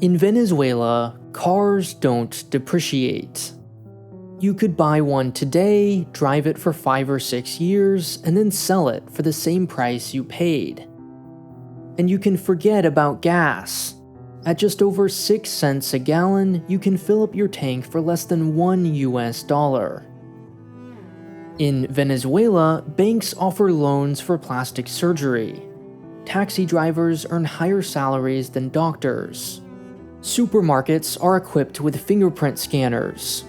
In Venezuela, cars don't depreciate. You could buy one today, drive it for 5 or 6 years, and then sell it for the same price you paid. And you can forget about gas. At just over 6 cents a gallon, you can fill up your tank for less than $1. In Venezuela, banks offer loans for plastic surgery. Taxi drivers earn higher salaries than doctors. Supermarkets are equipped with fingerprint scanners.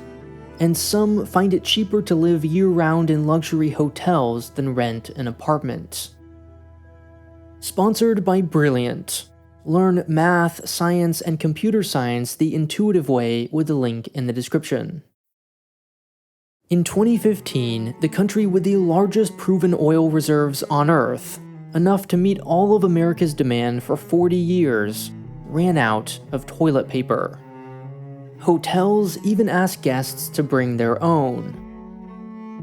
And some find it cheaper to live year-round in luxury hotels than rent an apartment. Sponsored by Brilliant. Learn math, science, and computer science the intuitive way with the link in the description. In 2015, the country with the largest proven oil reserves on Earth, enough to meet all of America's demand for 40 years, ran out of toilet paper. Hotels even asked guests to bring their own.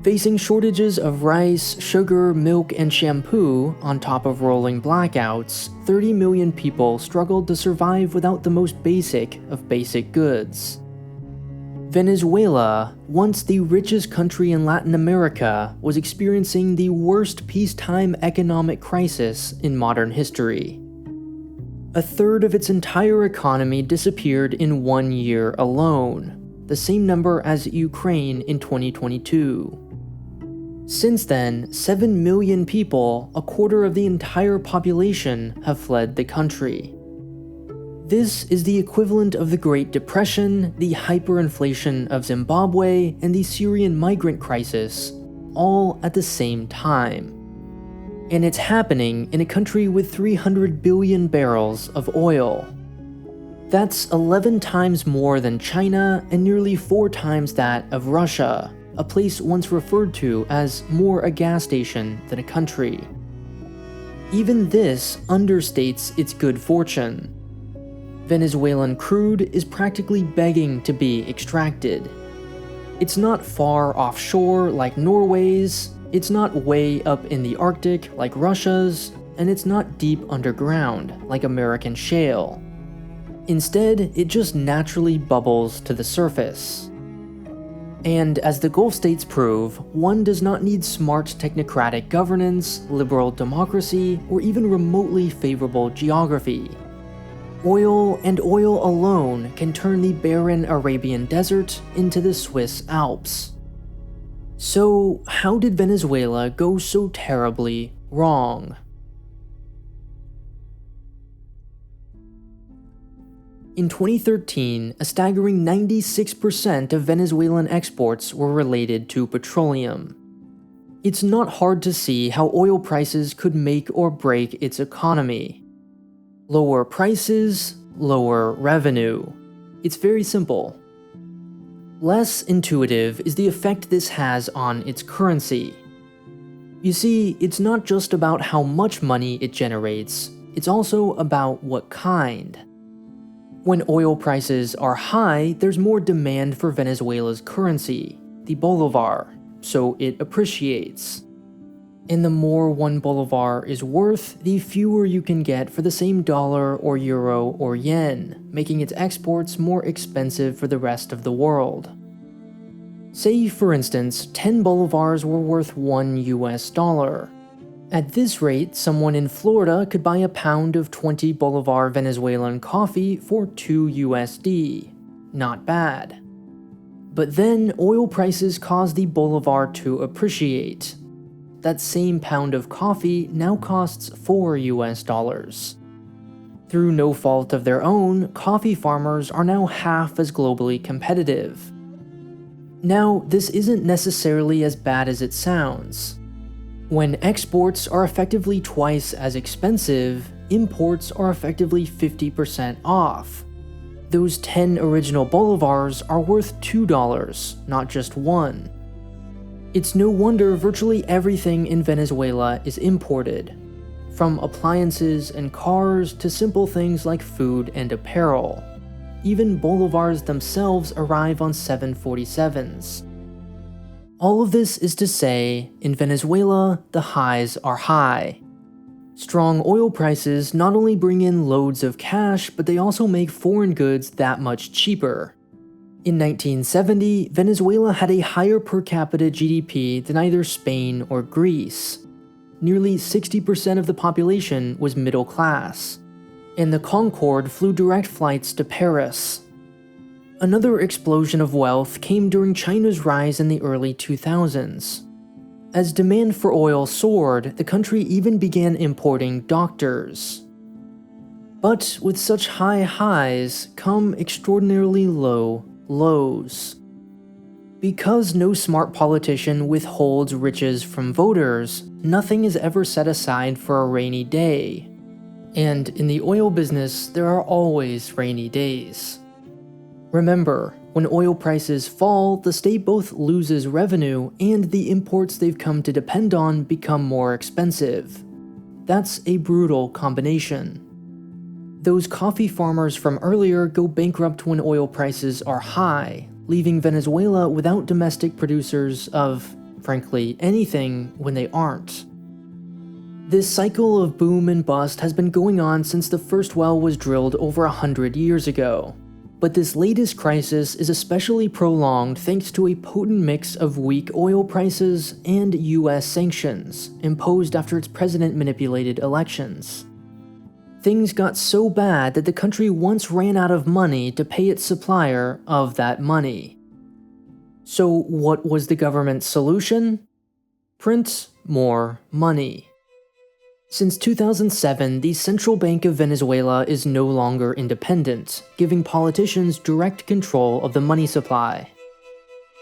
Facing shortages of rice, sugar, milk, and shampoo, on top of rolling blackouts, 30 million people struggled to survive without the most basic of basic goods. Venezuela, once the richest country in Latin America, was experiencing the worst peacetime economic crisis in modern history. A third of its entire economy disappeared in 1 year alone, the same number as Ukraine in 2022. Since then, 7 million people, a quarter of the entire population, have fled the country. This is the equivalent of the Great Depression, the hyperinflation of Zimbabwe, and the Syrian migrant crisis, all at the same time. And it's happening in a country with 300 billion barrels of oil. That's 11 times more than China and nearly 4 times that of Russia, a place once referred to as more a gas station than a country. Even this understates its good fortune. Venezuelan crude is practically begging to be extracted. It's not far offshore like Norway's, it's not way up in the Arctic like Russia's, and it's not deep underground like American shale. Instead, it just naturally bubbles to the surface. And as the Gulf states prove, one does not need smart technocratic governance, liberal democracy, or even remotely favorable geography. Oil and oil alone can turn the barren Arabian desert into the Swiss Alps. So, how did Venezuela go so terribly wrong? In 2013, a staggering 96% of Venezuelan exports were related to petroleum. It's not hard to see how oil prices could make or break its economy. Lower prices, lower revenue. It's very simple. Less intuitive is the effect this has on its currency. You see, it's not just about how much money it generates, it's also about what kind. When oil prices are high, there's more demand for Venezuela's currency, the bolivar, so it appreciates. And the more one bolivar is worth, the fewer you can get for the same dollar or euro or yen, making its exports more expensive for the rest of the world. Say, for instance, 10 bolivars were worth $1. At this rate, someone in Florida could buy a pound of 20 bolivar Venezuelan coffee for $2. Not bad. But then oil prices caused the bolivar to appreciate. That same pound of coffee now costs $4. Through no fault of their own, coffee farmers are now half as globally competitive. Now, this isn't necessarily as bad as it sounds. When exports are effectively twice as expensive, imports are effectively 50% off. Those 10 original bolivars are worth $2, not just $1. It's no wonder virtually everything in Venezuela is imported, from appliances and cars to simple things like food and apparel. Even bolivars themselves arrive on 747s. All of this is to say, in Venezuela, the highs are high. Strong oil prices not only bring in loads of cash, but they also make foreign goods that much cheaper. In 1970, Venezuela had a higher per capita GDP than either Spain or Greece. Nearly 60% of the population was middle class, and the Concorde flew direct flights to Paris. Another explosion of wealth came during China's rise in the early 2000s. As demand for oil soared, the country even began importing doctors. But with such high highs come extraordinarily low lows. Because no smart politician withholds riches from voters, nothing is ever set aside for a rainy day. And in the oil business, there are always rainy days. Remember, when oil prices fall, the state both loses revenue and the imports they've come to depend on become more expensive. That's a brutal combination. Those coffee farmers from earlier go bankrupt when oil prices are high, leaving Venezuela without domestic producers of, frankly, anything when they aren't. This cycle of boom and bust has been going on since the first well was drilled over 100 years ago. But this latest crisis is especially prolonged thanks to a potent mix of weak oil prices and US sanctions, imposed after its president manipulated elections. Things got so bad that the country once ran out of money to pay its supplier of that money. So what was the government's solution? Print more money. Since 2007, the Central Bank of Venezuela is no longer independent, giving politicians direct control of the money supply.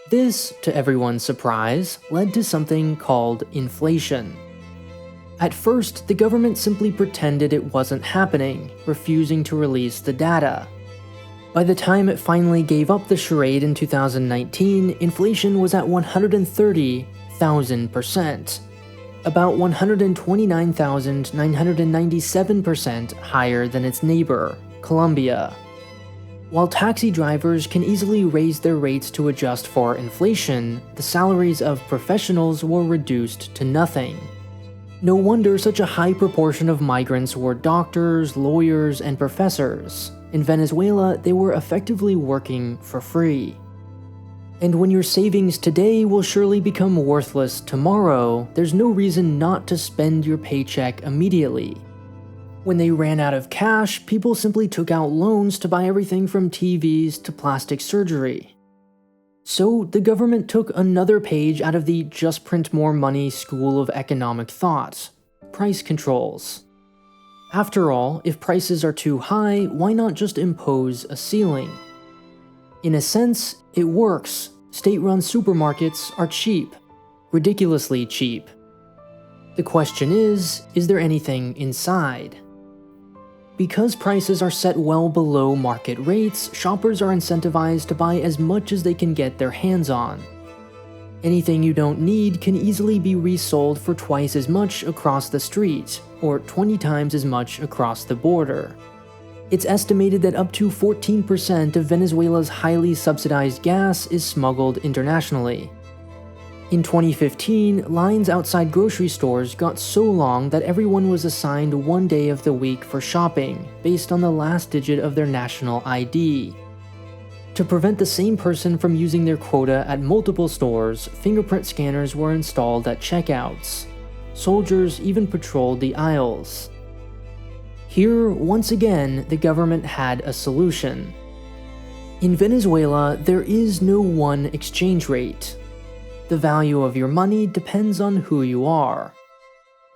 This, to everyone's surprise, led to something called inflation. At first, the government simply pretended it wasn't happening, refusing to release the data. By the time it finally gave up the charade in 2019, inflation was at 130,000%. About 129,997% higher than its neighbor, Colombia. While taxi drivers can easily raise their rates to adjust for inflation, the salaries of professionals were reduced to nothing. No wonder such a high proportion of migrants were doctors, lawyers, and professors. In Venezuela, they were effectively working for free. And when your savings today will surely become worthless tomorrow, there's no reason not to spend your paycheck immediately. When they ran out of cash, people simply took out loans to buy everything from TVs to plastic surgery. So the government took another page out of the just print more money school of economic thought: price controls. After all, if prices are too high, why not just impose a ceiling? In a sense, it works. State-run supermarkets are cheap. Ridiculously cheap. The question is there anything inside? Because prices are set well below market rates, shoppers are incentivized to buy as much as they can get their hands on. Anything you don't need can easily be resold for twice as much across the street, or 20 times as much across the border. It's estimated that up to 14% of Venezuela's highly subsidized gas is smuggled internationally. In 2015, lines outside grocery stores got so long that everyone was assigned one day of the week for shopping, based on the last digit of their national ID. To prevent the same person from using their quota at multiple stores, fingerprint scanners were installed at checkouts. Soldiers even patrolled the aisles. Here, once again, the government had a solution. In Venezuela, there is no one exchange rate. The value of your money depends on who you are.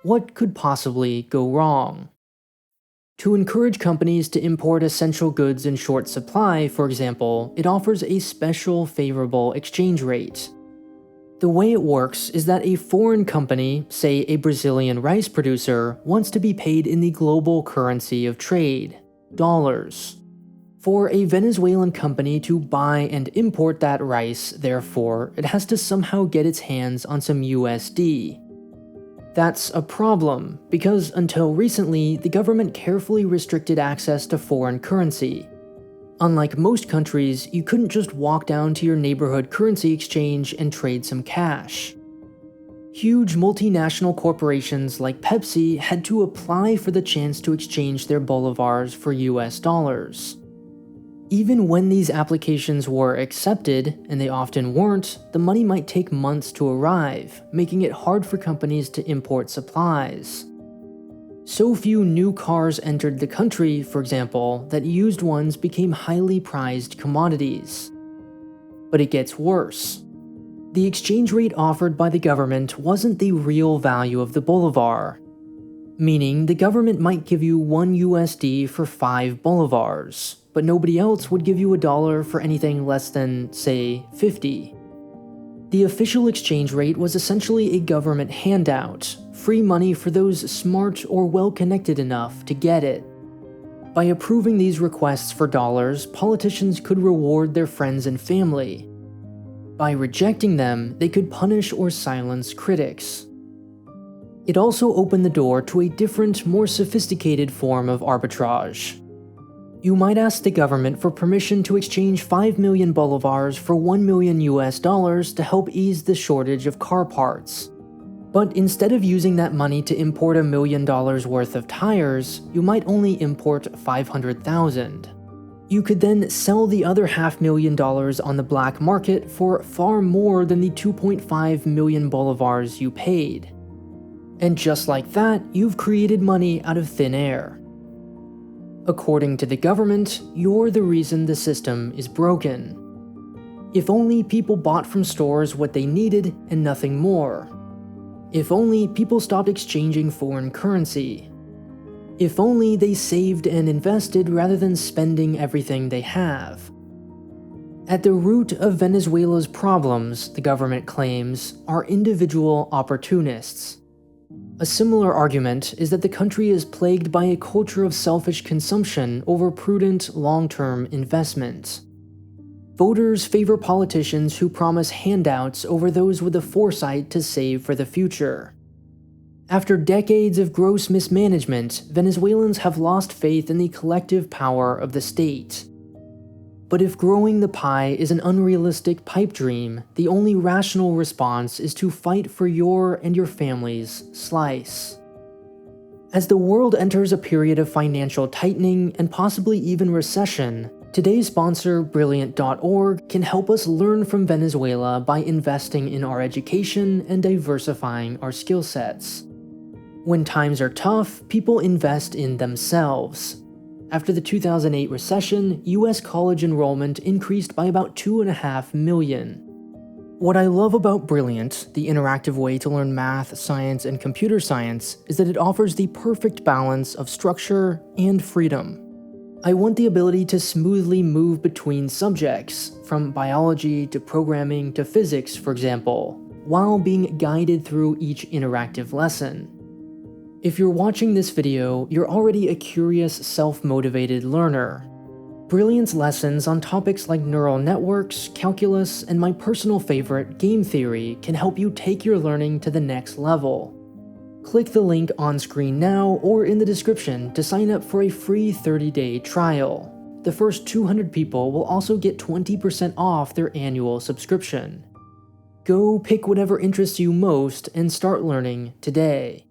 What could possibly go wrong? To encourage companies to import essential goods in short supply, for example, it offers a special favorable exchange rate. The way it works is that a foreign company, say a Brazilian rice producer, wants to be paid in the global currency of trade, dollars. For a Venezuelan company to buy and import that rice, therefore, it has to somehow get its hands on some USD. That's a problem, because until recently, the government carefully restricted access to foreign currency. Unlike most countries, you couldn't just walk down to your neighborhood currency exchange and trade some cash. Huge multinational corporations like Pepsi had to apply for the chance to exchange their bolivars for US dollars. Even when these applications were accepted, and they often weren't, the money might take months to arrive, making it hard for companies to import supplies. So few new cars entered the country, for example, that used ones became highly prized commodities. But it gets worse. The exchange rate offered by the government wasn't the real value of the bolivar, meaning the government might give you 1 USD for 5 bolivars, but nobody else would give you $1 for anything less than, say, 50. The official exchange rate was essentially a government handout, free money for those smart or well-connected enough to get it. By approving these requests for dollars, politicians could reward their friends and family. By rejecting them, they could punish or silence critics. It also opened the door to a different, more sophisticated form of arbitrage. You might ask the government for permission to exchange 5 million bolivars for 1 million US dollars to help ease the shortage of car parts. But instead of using that money to import $1 million worth of tires, you might only import 500,000. You could then sell the other $500,000 on the black market for far more than the 2.5 million bolivars you paid. And just like that, you've created money out of thin air. According to the government, you're the reason the system is broken. If only people bought from stores what they needed and nothing more. If only people stopped exchanging foreign currency. If only they saved and invested rather than spending everything they have. At the root of Venezuela's problems, the government claims, are individual opportunists. A similar argument is that the country is plagued by a culture of selfish consumption over prudent, long-term investment. Voters favor politicians who promise handouts over those with the foresight to save for the future. After decades of gross mismanagement, Venezuelans have lost faith in the collective power of the state. But if growing the pie is an unrealistic pipe dream, the only rational response is to fight for your and your family's slice. As the world enters a period of financial tightening and possibly even recession, today's sponsor, Brilliant.org, can help us learn from Venezuela by investing in our education and diversifying our skill sets. When times are tough, people invest in themselves. After the 2008 recession, US college enrollment increased by about 2.5 million. What I love about Brilliant, the interactive way to learn math, science, and computer science, is that it offers the perfect balance of structure and freedom. I want the ability to smoothly move between subjects, from biology to programming to physics, for example, while being guided through each interactive lesson. If you're watching this video, you're already a curious, self-motivated learner. Brilliant's lessons on topics like neural networks, calculus, and my personal favorite, game theory, can help you take your learning to the next level. Click the link on screen now or in the description to sign up for a free 30-day trial. The first 200 people will also get 20% off their annual subscription. Go pick whatever interests you most and start learning today.